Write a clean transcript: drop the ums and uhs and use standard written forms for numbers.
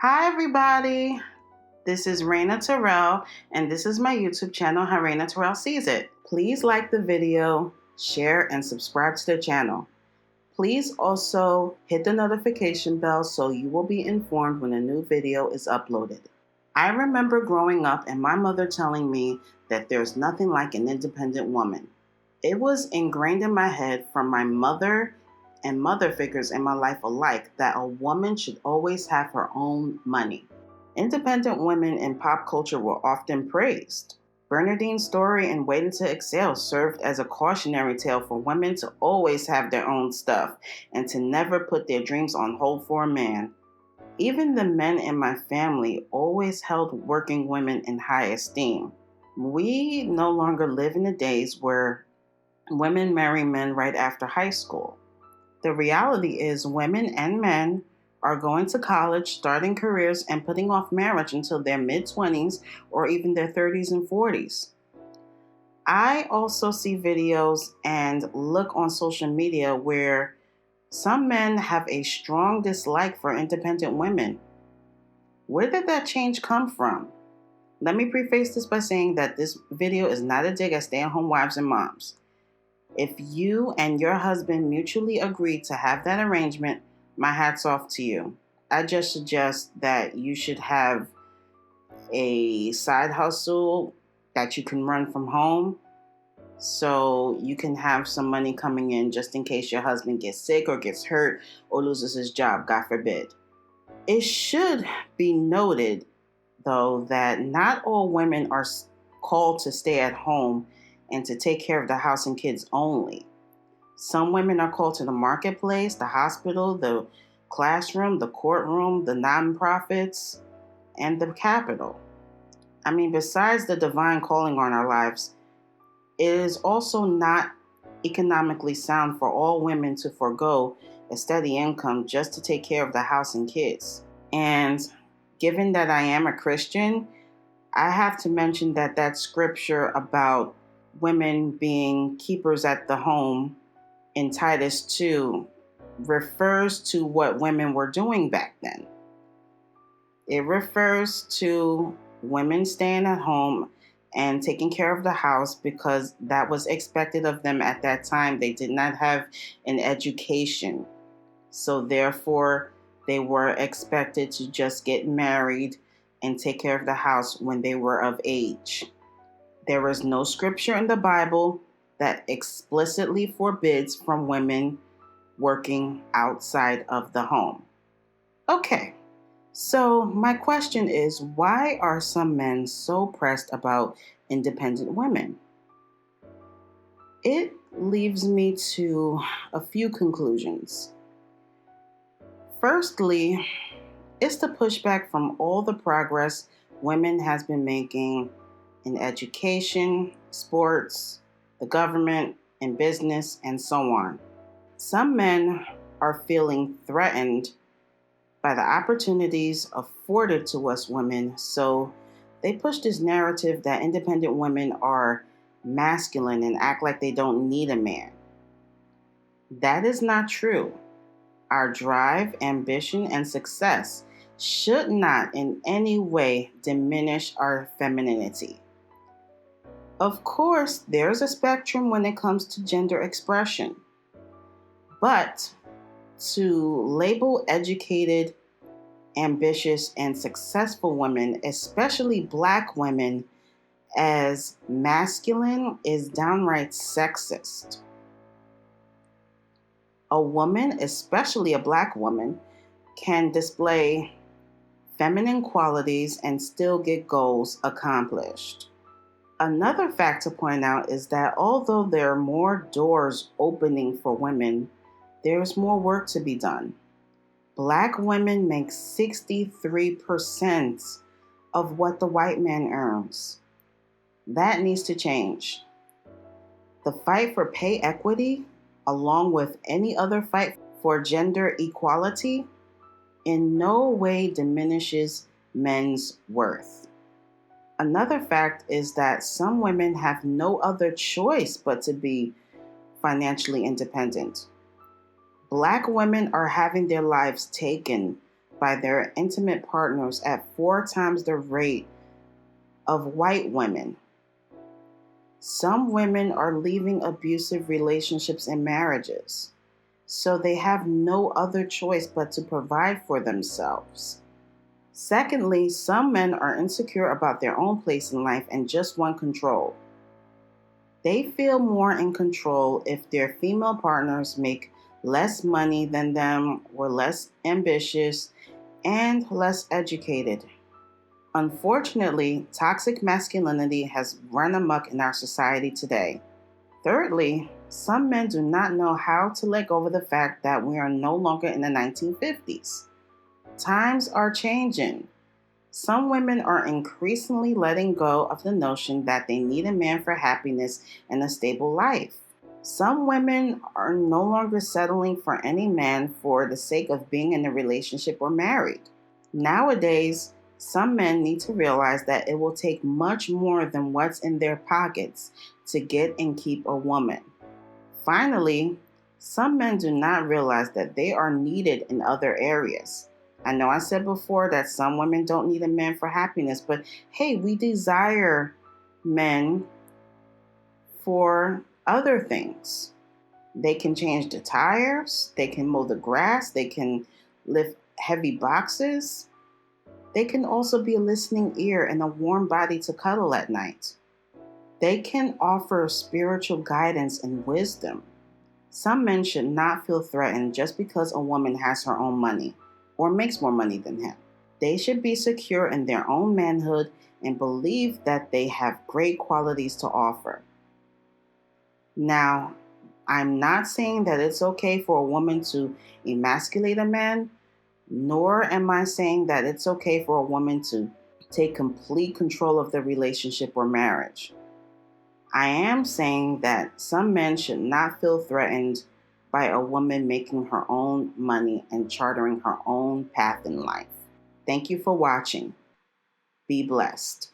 Hi, everybody. This is Raina Terrell, and this is my YouTube channel, How Raina Terrell Sees It. Please like the video, share, and subscribe to the channel. Please also hit the notification bell so you will be informed when a new video is uploaded. I remember growing up and my mother telling me that there's nothing like an independent woman. It was ingrained in my head from my mother and mother figures in my life alike that a woman should always have her own money. Independent women in pop culture were often praised. Bernadine's story in Waiting to Exhale served as a cautionary tale for women to always have their own stuff and to never put their dreams on hold for a man. Even the men in my family always held working women in high esteem. We no longer live in the days where women marry men right after high school. The reality is women and men are going to college, starting careers, and putting off marriage until their mid-20s or even their 30s and 40s. I also see videos and look on social media where some men have a strong dislike for independent women. Where did that change come from? Let me preface this by saying that this video is not a dig at stay-at-home wives and moms. If you and your husband mutually agree to have that arrangement, my hat's off to you. I just suggest that you should have a side hustle that you can run from home so you can have some money coming in just in case your husband gets sick or gets hurt or loses his job, God forbid. It should be noted, though, that not all women are called to stay at home and to take care of the house and kids only. Some women are called to the marketplace, the hospital, the classroom, the courtroom, the nonprofits, and the Capitol. Besides the divine calling on our lives, it is also not economically sound for all women to forego a steady income just to take care of the house and kids. And given that I am a Christian, I have to mention that scripture about women being keepers at the home in Titus 2 refers to what women were doing back then. It refers to women staying at home and taking care of the house because that was expected of them at that time. They did not have an education. So therefore, they were expected to just get married and take care of the house when they were of age. There is no scripture in the Bible that explicitly forbids from women working outside of the home. Okay, so my question is, why are some men so pressed about independent women? It leaves me to a few conclusions. Firstly, it's the pushback from all the progress women has been making in education, sports, the government, in business, and so on. Some men are feeling threatened by the opportunities afforded to us women, so they push this narrative that independent women are masculine and act like they don't need a man. That is not true. Our drive, ambition, and success should not in any way diminish our femininity. Of course, there's a spectrum when it comes to gender expression, but to label educated, ambitious, and successful women, especially Black women, as masculine is downright sexist. A woman, especially a Black woman, can display feminine qualities and still get goals accomplished. Another fact to point out is that although there are more doors opening for women, there's more work to be done. Black women make 63% of what the white man earns. That needs to change. The fight for pay equity, along with any other fight for gender equality, in no way diminishes men's worth. Another fact is that some women have no other choice but to be financially independent. Black women are having their lives taken by their intimate partners at 4 times the rate of white women. Some women are leaving abusive relationships and marriages, so they have no other choice but to provide for themselves. Secondly, some men are insecure about their own place in life and just want control. They feel more in control if their female partners make less money than them, or less ambitious, and less educated. Unfortunately, toxic masculinity has run amok in our society today. Thirdly, some men do not know how to let go of the fact that we are no longer in the 1950s. Times are changing. Some women are increasingly letting go of the notion that they need a man for happiness and a stable life. Some women are no longer settling for any man for the sake of being in a relationship or married. Nowadays, some men need to realize that it will take much more than what's in their pockets to get and keep a woman. Finally, some men do not realize that they are needed in other areas. I know I said before that some women don't need a man for happiness, but hey, we desire men for other things. They can change the tires, they can mow the grass, they can lift heavy boxes. They can also be a listening ear and a warm body to cuddle at night. They can offer spiritual guidance and wisdom. Some men should not feel threatened just because a woman has her own money or makes more money than him. They should be secure in their own manhood and believe that they have great qualities to offer. Now, I'm not saying that it's okay for a woman to emasculate a man, nor am I saying that it's okay for a woman to take complete control of the relationship or marriage. I am saying that some men should not feel threatened by a woman making her own money and chartering her own path in life. Thank you for watching. Be blessed.